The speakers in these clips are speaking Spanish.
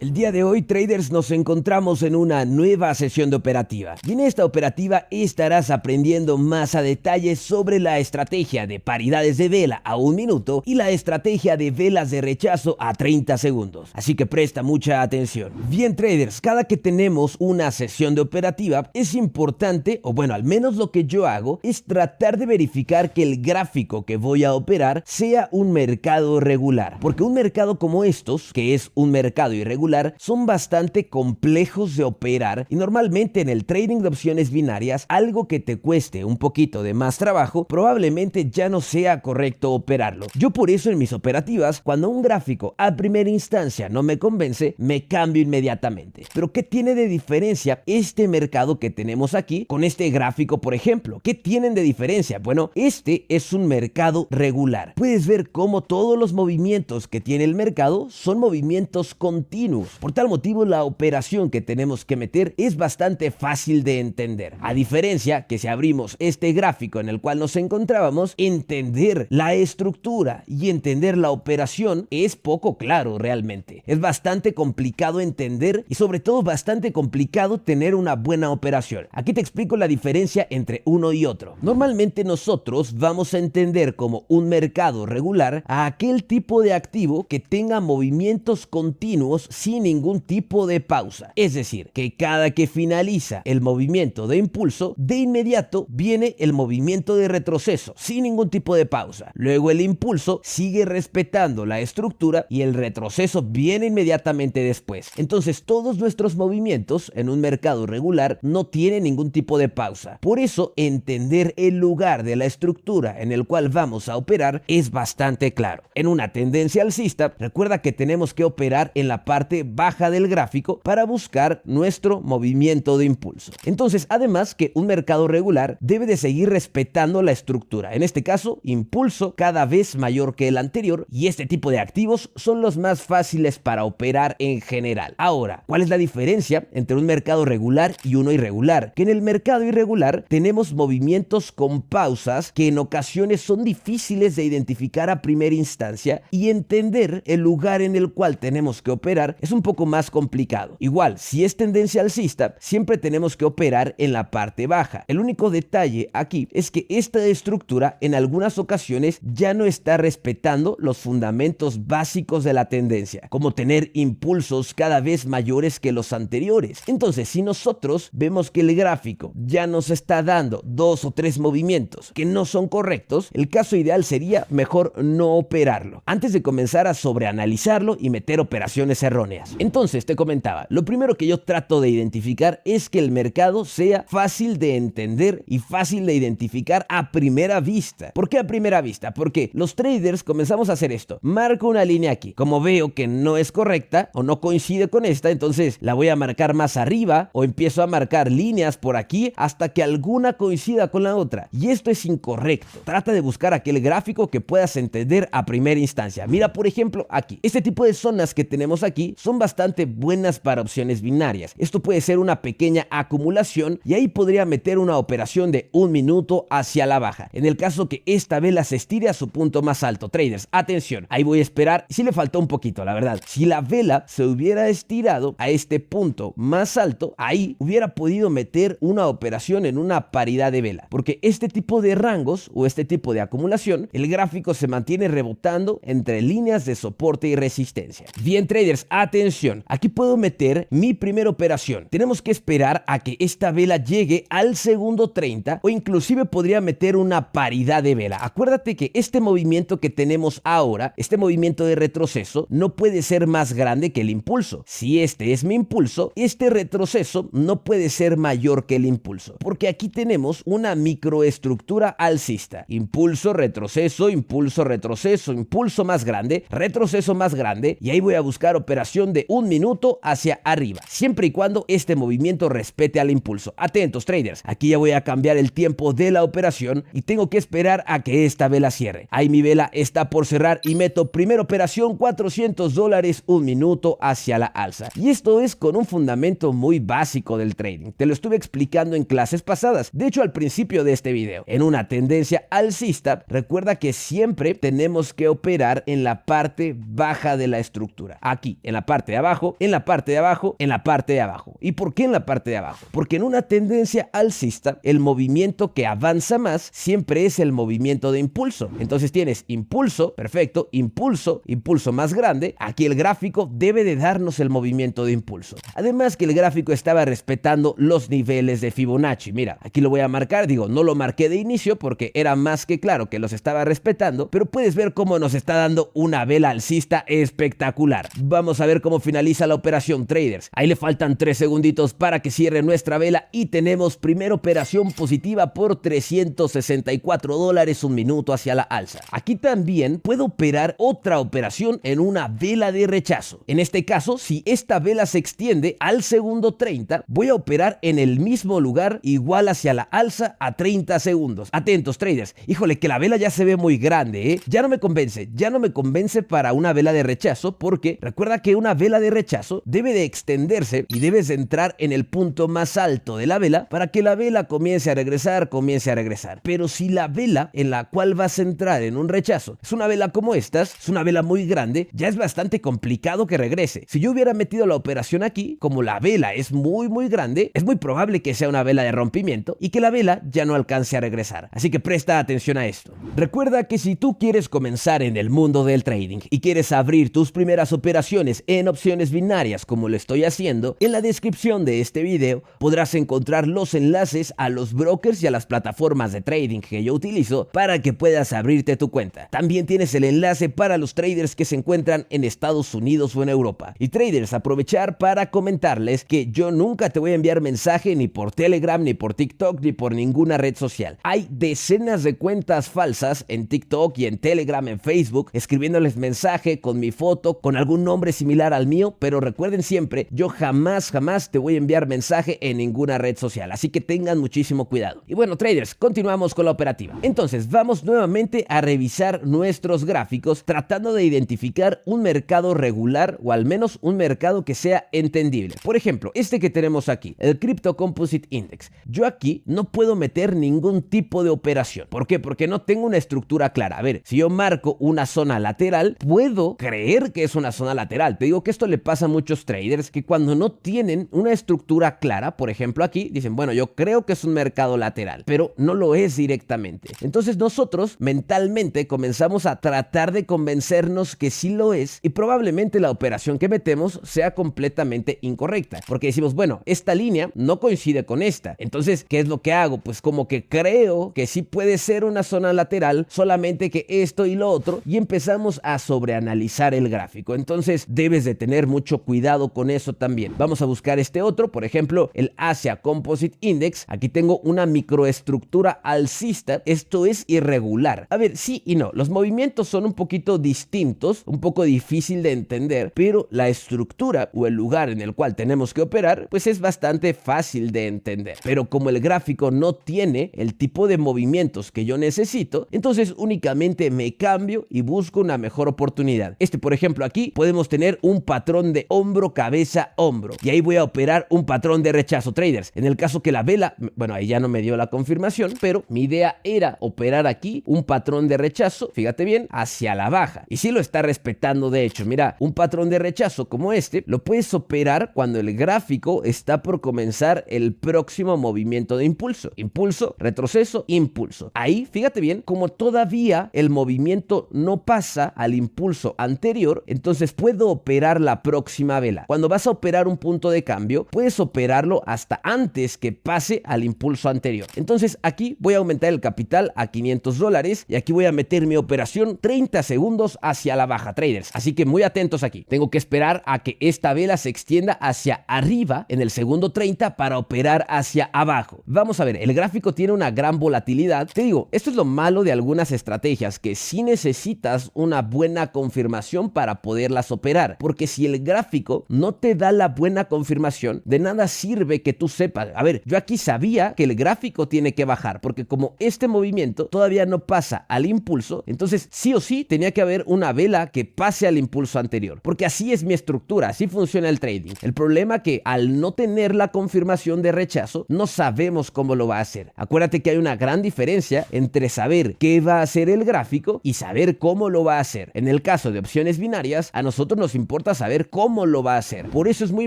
El día de hoy, traders, nos encontramos en una nueva sesión de operativa. Y en esta operativa estarás aprendiendo más a detalle sobre la estrategia de paridades de vela a 1 minuto y la estrategia de velas de rechazo a 30 segundos. Así que presta mucha atención. Bien, traders, cada que tenemos una sesión de operativa es importante, o bueno, al menos lo que yo hago, es tratar de verificar que el gráfico que voy a operar sea un mercado regular. Porque un mercado como estos, que es un mercado irregular, son bastante complejos de operar y normalmente en el trading de opciones binarias algo que te cueste un poquito de más trabajo probablemente ya no sea correcto operarlo. Yo por eso en mis operativas, cuando un gráfico a primera instancia no me convence, me cambio inmediatamente. Pero ¿qué tiene de diferencia este mercado que tenemos aquí con este gráfico, por ejemplo? ¿Qué tienen de diferencia? Bueno, este es un mercado regular. Puedes ver cómo todos los movimientos que tiene el mercado son movimientos continuos. Por tal motivo, la operación que tenemos que meter es bastante fácil de entender. A diferencia que si abrimos este gráfico en el cual nos encontrábamos, entender la estructura y entender la operación es poco claro realmente. Es bastante complicado entender y sobre todo bastante complicado tener una buena operación. Aquí te explico la diferencia entre uno y otro. Normalmente nosotros vamos a entender como un mercado regular a aquel tipo de activo que tenga movimientos continuos sin ningún tipo de pausa. Es decir, que cada que finaliza el movimiento de impulso, de inmediato viene el movimiento de retroceso, sin ningún tipo de pausa. Luego el impulso sigue respetando la estructura y el retroceso viene inmediatamente después. Entonces todos nuestros movimientos en un mercado regular no tienen ningún tipo de pausa. Por eso entender el lugar de la estructura en el cual vamos a operar es bastante claro. En una tendencia alcista, recuerda que tenemos que operar en la parte baja del gráfico para buscar nuestro movimiento de impulso. Entonces, además que un mercado regular debe de seguir respetando la estructura. En este caso, impulso cada vez mayor que el anterior, y este tipo de activos son los más fáciles para operar en general. Ahora, ¿cuál es la diferencia entre un mercado regular y uno irregular? Que en el mercado irregular tenemos movimientos con pausas que en ocasiones son difíciles de identificar a primera instancia, y entender el lugar en el cual tenemos que operar es un poco más complicado. Igual, si es tendencia alcista, siempre tenemos que operar en la parte baja. El único detalle aquí es que esta estructura en algunas ocasiones ya no está respetando los fundamentos básicos de la tendencia, como tener impulsos cada vez mayores que los anteriores. Entonces, si nosotros vemos que el gráfico ya nos está dando 2 o 3 movimientos que no son correctos, el caso ideal sería mejor no operarlo, antes de comenzar a sobreanalizarlo y meter operaciones erróneas. Entonces te comentaba, lo primero que yo trato de identificar es que el mercado sea fácil de entender y fácil de identificar a primera vista. ¿Por qué a primera vista? Porque los traders comenzamos a hacer esto. Marco una línea aquí. Como veo que no es correcta o no coincide con esta, entonces la voy a marcar más arriba o empiezo a marcar líneas por aquí hasta que alguna coincida con la otra. Y esto es incorrecto. Trata de buscar aquel gráfico que puedas entender a primera instancia. Mira, por ejemplo, aquí. Este tipo de zonas que tenemos aquí son bastante buenas para opciones binarias. Esto puede ser una pequeña acumulación y ahí podría meter una operación de 1 minuto hacia la baja. En el caso que esta vela se estire a su punto más alto, traders, atención, ahí voy a esperar. Sí le faltó un poquito, la verdad. Si la vela se hubiera estirado a este punto más alto, ahí hubiera podido meter una operación en una paridad de vela, porque este tipo de rangos o este tipo de acumulación, el gráfico se mantiene rebotando entre líneas de soporte y resistencia. Bien, traders, atención, aquí puedo meter mi primera operación. Tenemos que esperar a que esta vela llegue al segundo 30 o inclusive podría meter una paridad de vela. Acuérdate que este movimiento que tenemos ahora, este movimiento de retroceso, no puede ser más grande que el impulso. Si este es mi impulso, este retroceso no puede ser mayor que el impulso, porque aquí tenemos una microestructura alcista. Impulso, retroceso, impulso, retroceso, impulso más grande, retroceso más grande, y ahí voy a buscar operación de 1 minuto hacia arriba, siempre y cuando este movimiento respete al impulso. Atentos, traders, aquí ya voy a cambiar el tiempo de la operación y tengo que esperar a que esta vela cierre. Ahí mi vela está por cerrar y meto primera operación, $400, 1 minuto hacia la alza. Y esto es con un fundamento muy básico del trading. Te lo estuve explicando en clases pasadas, de hecho al principio de este video. En una tendencia alcista, recuerda que siempre tenemos que operar en la parte baja de la estructura. Aquí, en la parte de abajo, en la parte de abajo, en la parte de abajo. ¿Y por qué en la parte de abajo? Porque en una tendencia alcista, el movimiento que avanza más siempre es el movimiento de impulso. Entonces tienes impulso, perfecto, impulso, impulso más grande. Aquí el gráfico debe de darnos el movimiento de impulso. Además que el gráfico estaba respetando los niveles de Fibonacci. Mira, aquí lo voy a marcar, digo, no lo marqué de inicio porque era más que claro que los estaba respetando, pero puedes ver cómo nos está dando una vela alcista espectacular. Vamos a ver cómo finaliza la operación, traders. Ahí le faltan 3 segunditos para que cierre nuestra vela y tenemos primera operación positiva por $364 un minuto hacia la alza. Aquí también puedo operar otra operación en una vela de rechazo. En este caso, si esta vela se extiende al segundo 30, voy a operar en el mismo lugar igual hacia la alza a 30 segundos. Atentos, traders. Híjole, que la vela ya se ve muy grande, ¿eh? Ya no me convence para una vela de rechazo, porque recuerda que una vela de rechazo debe de extenderse y debes de entrar en el punto más alto de la vela para que la vela comience a regresar. Pero si la vela en la cual vas a entrar en un rechazo es una vela como estas, es una vela muy grande, ya es bastante complicado que regrese. Si yo hubiera metido la operación aquí, como la vela es muy grande, es muy probable que sea una vela de rompimiento y que la vela ya no alcance a regresar. Así que presta atención a esto. Recuerda que si tú quieres comenzar en el mundo del trading y quieres abrir tus primeras operaciones en opciones binarias como lo estoy haciendo, en la descripción de este video podrás encontrar los enlaces a los brokers y a las plataformas de trading que yo utilizo para que puedas abrirte tu cuenta. También tienes el enlace para los traders que se encuentran en Estados Unidos o en Europa. Y traders, aprovechar para comentarles que yo nunca te voy a enviar mensaje ni por Telegram, ni por TikTok, ni por ninguna red social. Hay decenas de cuentas falsas en TikTok y en Telegram, en Facebook, escribiéndoles mensaje con mi foto, con algún nombre similar al mío, pero recuerden siempre, yo jamás te voy a enviar mensaje en ninguna red social, así que tengan muchísimo cuidado. Y bueno, traders, continuamos con la operativa. Entonces, vamos nuevamente a revisar nuestros gráficos, tratando de identificar un mercado regular o al menos un mercado que sea entendible. Por ejemplo, este que tenemos aquí, el Crypto Composite Index. Yo aquí no puedo meter ningún tipo de operación. ¿Por qué? Porque no tengo una estructura clara. A ver, si yo marco una zona lateral, puedo creer que es una zona lateral. Te digo que esto le pasa a muchos traders que cuando no tienen una estructura clara, por ejemplo aquí, dicen, bueno, yo creo que es un mercado lateral, pero no lo es directamente. Entonces nosotros mentalmente comenzamos a tratar de convencernos que sí lo es y probablemente la operación que metemos sea completamente incorrecta, porque decimos, bueno, esta línea no coincide con esta. Entonces, ¿qué es lo que hago? Pues como que creo que sí puede ser una zona lateral, solamente que esto y lo otro, y empezamos a sobreanalizar el gráfico. Entonces, debes de tener mucho cuidado con eso también. Vamos a buscar este otro, por ejemplo, el Asia Composite Index. Aquí tengo una microestructura alcista. Esto es irregular. A ver, sí y no. Los movimientos son un poquito distintos, un poco difícil de entender, pero la estructura o el lugar en el cual tenemos que operar, pues es bastante fácil de entender. Pero como el gráfico no tiene el tipo de movimientos que yo necesito, entonces únicamente me cambio y busco una mejor oportunidad. Por ejemplo, aquí podemos tener un patrón de hombro, cabeza, hombro. Y ahí voy a operar un patrón de rechazo, traders. En el caso que la vela, bueno, ahí ya no me dio la confirmación, pero mi idea era operar aquí un patrón de rechazo, fíjate bien, hacia la baja. Y sí lo está respetando, de hecho. Mira, un patrón de rechazo como este, lo puedes operar cuando el gráfico está por comenzar el próximo movimiento de impulso. Impulso, retroceso, impulso. Ahí, fíjate bien, como todavía el movimiento no pasa al impulso anterior, entonces puedo operar la próxima vela. Cuando vas a operar un punto de cambio, puedes operarlo hasta antes que pase al impulso anterior. Entonces aquí voy a aumentar el capital a $500 y aquí voy a meter mi operación 30 segundos hacia la baja, traders. Así que muy atentos aquí. Tengo que esperar a que esta vela se extienda hacia arriba en el segundo 30 para operar hacia abajo. Vamos a ver, el gráfico tiene una gran volatilidad. Te digo, esto es lo malo de algunas estrategias, que sí necesitas una buena confirmación para poderlas operar, porque si el gráfico no te da la buena confirmación, de nada sirve que tú sepas. A ver, yo aquí sabía que el gráfico tiene que bajar, porque como este movimiento todavía no pasa al impulso, entonces sí o sí tenía que haber una vela que pase al impulso anterior, porque así es mi estructura, así funciona el trading. El problema que al no tener la confirmación de rechazo, no sabemos cómo lo va a hacer. Acuérdate que hay una gran diferencia entre saber qué va a hacer el gráfico y saber cómo lo va a hacer. En el caso de opciones binarias, a nosotros nos importa importa saber cómo lo va a hacer. Por eso es muy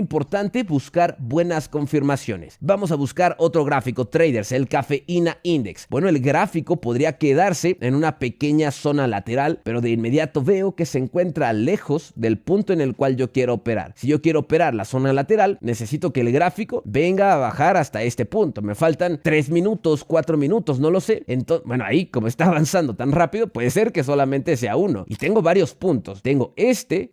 importante buscar buenas confirmaciones. Vamos a buscar otro gráfico, traders, el Cafeína Index. Bueno, el gráfico podría quedarse en una pequeña zona lateral, pero de inmediato veo que se encuentra lejos del punto en el cual yo quiero operar. Si yo quiero operar la zona lateral, necesito que el gráfico venga a bajar hasta este punto. Me faltan 3 minutos, 4 minutos, no lo sé. Entonces, bueno, ahí como está avanzando tan rápido, puede ser que solamente sea uno. Y tengo varios puntos. Tengo este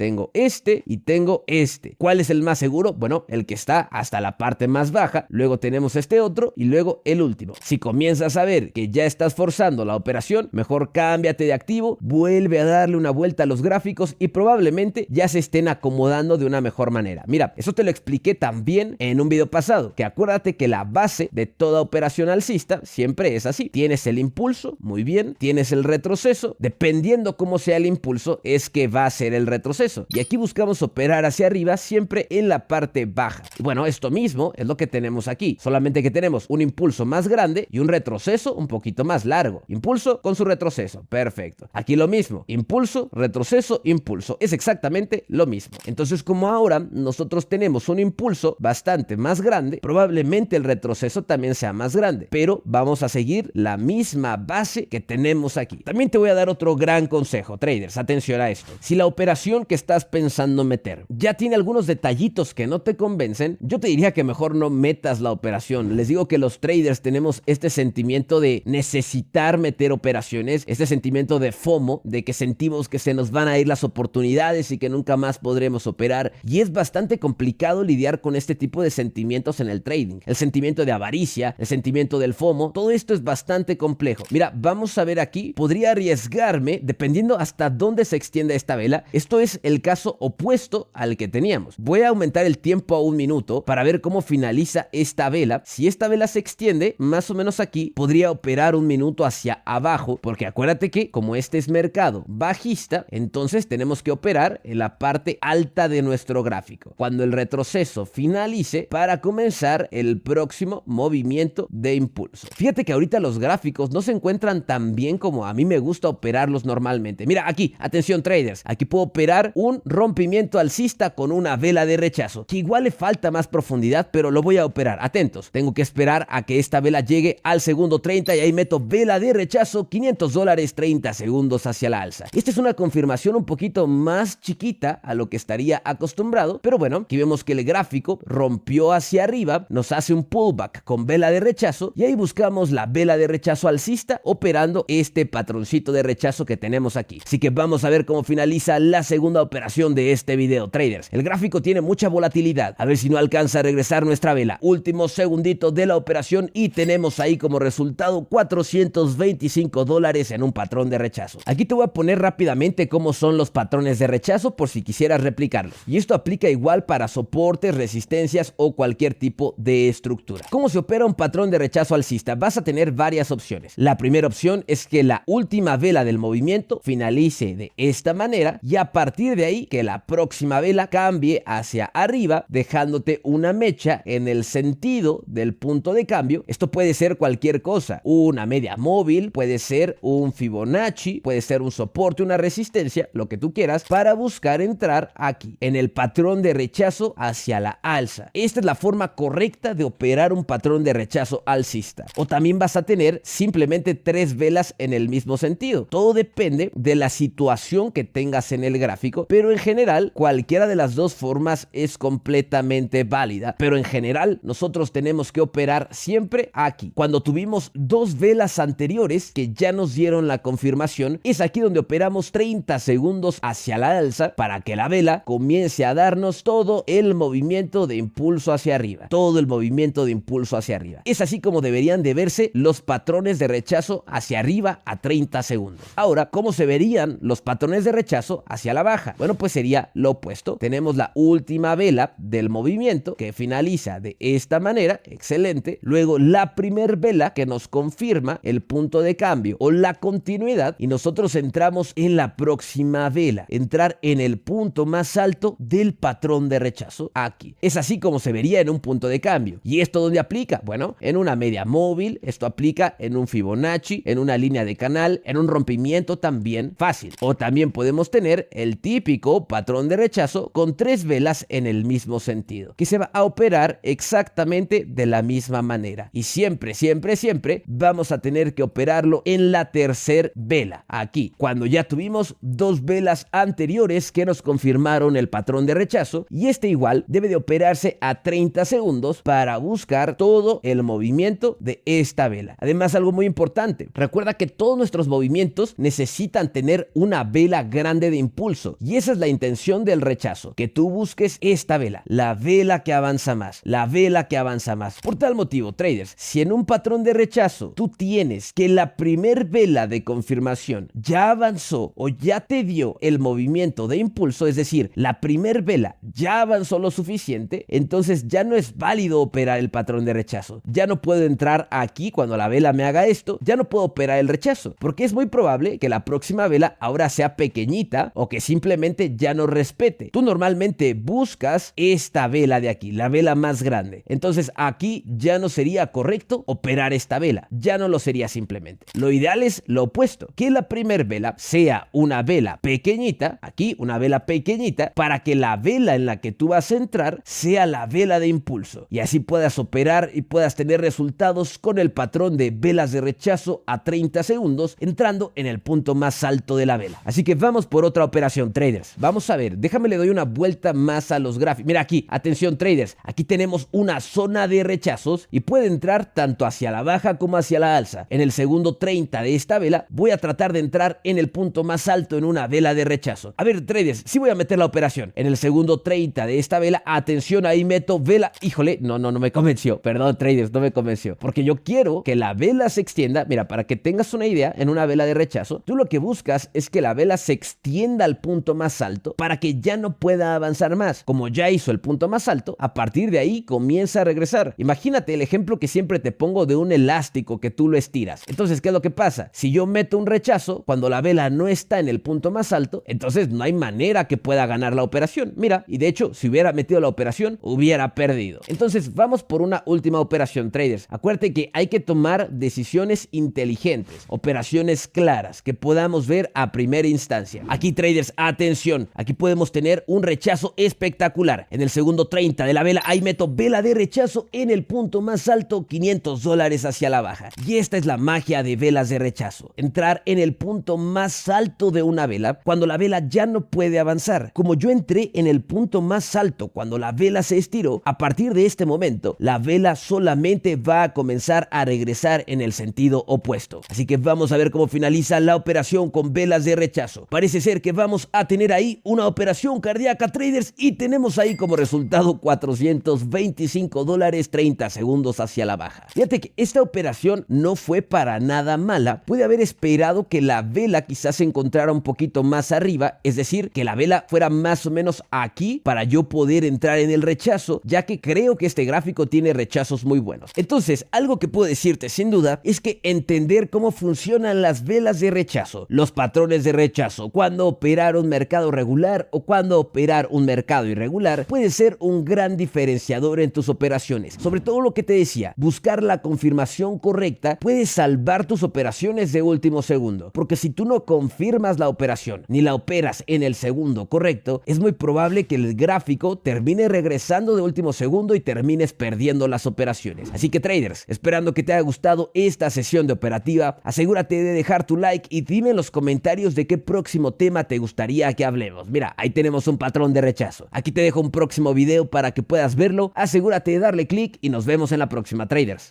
y tengo este. ¿Cuál es el más seguro? Bueno, el que está hasta la parte más baja. Luego tenemos este otro y luego el último. Si comienzas a ver que ya estás forzando la operación, mejor cámbiate de activo, vuelve a darle una vuelta a los gráficos y probablemente ya se estén acomodando de una mejor manera. Mira, eso te lo expliqué también en un video pasado, que acuérdate que la base de toda operación alcista siempre es así. Tienes el impulso, muy bien, tienes el retroceso, dependiendo cómo sea el impulso es que va a ser el retroceso. Y aquí buscamos operar hacia arriba siempre en la parte baja. Y bueno, esto mismo es lo que tenemos aquí, solamente que tenemos un impulso más grande y un retroceso un poquito más largo. Impulso con su retroceso, perfecto. Aquí lo mismo, impulso, retroceso, impulso, es exactamente lo mismo. Entonces, como ahora nosotros tenemos un impulso bastante más grande, probablemente el retroceso también sea más grande, pero vamos a seguir la misma base que tenemos aquí. También te voy a dar otro gran consejo, traders, atención a esto. Si la operación que estás pensando meter ya tiene algunos detallitos que no te convencen, yo te diría que mejor no metas la operación. Les digo que los traders tenemos este sentimiento de necesitar meter operaciones, este sentimiento de FOMO, de que sentimos que se nos van a ir las oportunidades y que nunca más podremos operar, y es bastante complicado lidiar con este tipo de sentimientos en el trading. El sentimiento de avaricia, el sentimiento del FOMO, todo esto es bastante complejo. Mira, vamos a ver aquí, podría arriesgarme dependiendo hasta dónde se extienda esta vela. Esto es el caso opuesto al que teníamos. Voy a aumentar el tiempo a 1 minuto para ver cómo finaliza esta vela. Si esta vela se extiende más o menos aquí, podría operar 1 minuto hacia abajo, porque acuérdate que como este es mercado bajista, entonces tenemos que operar en la parte alta de nuestro gráfico, cuando el retroceso finalice, para comenzar el próximo movimiento de impulso. Fíjate que ahorita los gráficos no se encuentran tan bien como a mí me gusta operarlos normalmente. Mira aquí, atención traders, aquí puedo operar un rompimiento alcista con una vela de rechazo, que igual le falta más profundidad, pero lo voy a operar. Atentos, tengo que esperar a que esta vela llegue al segundo 30 y ahí meto vela de rechazo, $500, 30 segundos hacia la alza. Esta es una confirmación un poquito más chiquita a lo que estaría acostumbrado, pero bueno, aquí vemos que el gráfico rompió hacia arriba, nos hace un pullback con vela de rechazo y ahí buscamos la vela de rechazo alcista operando este patroncito de rechazo que tenemos aquí. Así que vamos a ver cómo finaliza la segunda operación de este video, traders. El gráfico tiene mucha volatilidad, a ver si no alcanza a regresar nuestra vela. Último segundito de la operación y tenemos ahí como resultado $425 en un patrón de rechazo. Aquí te voy a poner rápidamente cómo son los patrones de rechazo por si quisieras replicarlos. Y esto aplica igual para soportes, resistencias o cualquier tipo de estructura. ¿Cómo se opera un patrón de rechazo alcista? Vas a tener varias opciones. La primera opción es que la última vela del movimiento finalice de esta manera y a partir de ahí que la próxima vela cambie hacia arriba, dejándote una mecha en el sentido del punto de cambio. Esto puede ser cualquier cosa, una media móvil, puede ser un Fibonacci, puede ser un soporte, una resistencia, lo que tú quieras, para buscar entrar aquí en el patrón de rechazo hacia la alza. Esta es la forma correcta de operar un patrón de rechazo alcista. O también vas a tener simplemente 3 velas en el mismo sentido. Todo depende de la situación que tengas en el gráfico, pero en general cualquiera de las dos formas es completamente válida. Pero en general nosotros tenemos que operar siempre aquí. Cuando tuvimos 2 velas anteriores que ya nos dieron la confirmación, es aquí donde operamos 30 segundos hacia la alza para que la vela comience a darnos todo el movimiento de impulso hacia arriba. Todo el movimiento de impulso hacia arriba. Es así como deberían de verse los patrones de rechazo hacia arriba a 30 segundos. Ahora, ¿cómo se verían los patrones de rechazo hacia la baja? Bueno, pues sería lo opuesto. Tenemos la última vela del movimiento que finaliza de esta manera, excelente. Luego la primer vela que nos confirma el punto de cambio o la continuidad y nosotros entramos en la próxima vela, entrar en el punto más alto del patrón de rechazo aquí. Es así como se vería en un punto de cambio. ¿Y esto dónde aplica? Bueno, en una media móvil, esto aplica en un Fibonacci, en una línea de canal, en un rompimiento también fácil. O también podemos tener el típico patrón patrón de rechazo con 3 velas en el mismo sentido, que se va a operar exactamente de la misma manera. Y siempre, siempre, siempre vamos a tener que operarlo en la tercera vela, aquí, cuando ya tuvimos 2 velas anteriores que nos confirmaron el patrón de rechazo, y este igual debe de operarse a 30 segundos para buscar todo el movimiento de esta vela. Además, algo muy importante, recuerda que todos nuestros movimientos necesitan tener una vela grande de impulso, y esa es la intención del rechazo, que tú busques esta vela, la vela que avanza más, la vela que avanza más. Por tal motivo, traders, si en un patrón de rechazo tú tienes que la primer vela de confirmación ya avanzó o ya te dio el movimiento de impulso, es decir, la primer vela ya avanzó lo suficiente, entonces ya no es válido operar el patrón de rechazo. Ya no puedo entrar aquí cuando la vela me haga esto, ya no puedo operar el rechazo, porque es muy probable que la próxima vela ahora sea pequeñita o que simplemente ya no respete. Tú normalmente buscas esta vela de aquí, la vela más grande. Entonces aquí ya no sería correcto operar esta vela, ya no lo sería simplemente. Lo ideal es lo opuesto, que la primer vela sea una vela pequeñita, aquí una vela pequeñita, para que la vela en la que tú vas a entrar sea la vela de impulso, y así puedas operar y puedas tener resultados con el patrón de velas de rechazo a 30 segundos entrando en el punto más alto de la vela. Así que vamos por otra operación, traders. Vamos a ver, déjame le doy una vuelta más a los gráficos. Mira aquí, atención traders, aquí tenemos una zona de rechazos y puede entrar tanto hacia la baja como hacia la alza. En el segundo 30 de esta vela voy a tratar de entrar en el punto más alto en una vela de rechazo. A ver traders, sí voy a meter la operación. En el segundo 30 de esta vela, atención, ahí meto vela. Híjole, no me convenció, perdón traders, no me convenció, porque yo quiero que la vela se extienda. Mira, para que tengas una idea, en una vela de rechazo, tú lo que buscas es que la vela se extienda al punto más alto para que ya no pueda avanzar más. Como ya hizo el punto más alto, a partir de ahí comienza a regresar. Imagínate el ejemplo que siempre te pongo de un elástico que tú lo estiras. Entonces, ¿qué es lo que pasa? Si yo meto un rechazo cuando la vela no está en el punto más alto, entonces no hay manera que pueda ganar la operación. Mira, y de hecho, si hubiera metido la operación, hubiera perdido. Entonces, vamos por una última operación, traders. Acuérdate que hay que tomar decisiones inteligentes, operaciones claras que podamos ver a primera instancia. Aquí, traders, atención, aquí podemos tener un rechazo espectacular. En el segundo 30 de la vela, ahí meto vela de rechazo en el punto más alto, $500 hacia la baja. Y esta es la magia de velas de rechazo. Entrar en el punto más alto de una vela cuando la vela ya no puede avanzar. Como yo entré en el punto más alto cuando la vela se estiró, a partir de este momento, la vela solamente va a comenzar a regresar en el sentido opuesto. Así que vamos a ver cómo finaliza la operación con velas de rechazo. Parece ser que vamos a tener ahí una operación cardíaca, traders, y tenemos ahí como resultado $425, 30 segundos hacia la baja. Fíjate que esta operación no fue para nada mala. Pude haber esperado que la vela quizás se encontrara un poquito más arriba, es decir, que la vela fuera más o menos aquí para yo poder entrar en el rechazo, ya que creo que este gráfico tiene rechazos muy buenos. Entonces, algo que puedo decirte sin duda es que entender cómo funcionan las velas de rechazo, los patrones de rechazo, cuándo operar un mercado regular o cuándo operar un mercado irregular, puede ser un gran diferenciador en tus operaciones. Sobre todo lo que te decía, buscar la confirmación correcta puede salvar tus operaciones de último segundo, porque si tú no confirmas la operación ni la operas en el segundo correcto, es muy probable que el gráfico termine regresando de último segundo y termines perdiendo las operaciones. Así que traders, esperando que te haya gustado esta sesión de operativa, asegúrate de dejar tu like y dime en los comentarios de qué próximo tema te gustaría que hablemos. Mira, ahí tenemos un patrón de rechazo. Aquí te dejo un próximo video para que puedas verlo. Asegúrate de darle clic y nos vemos en la próxima, traders.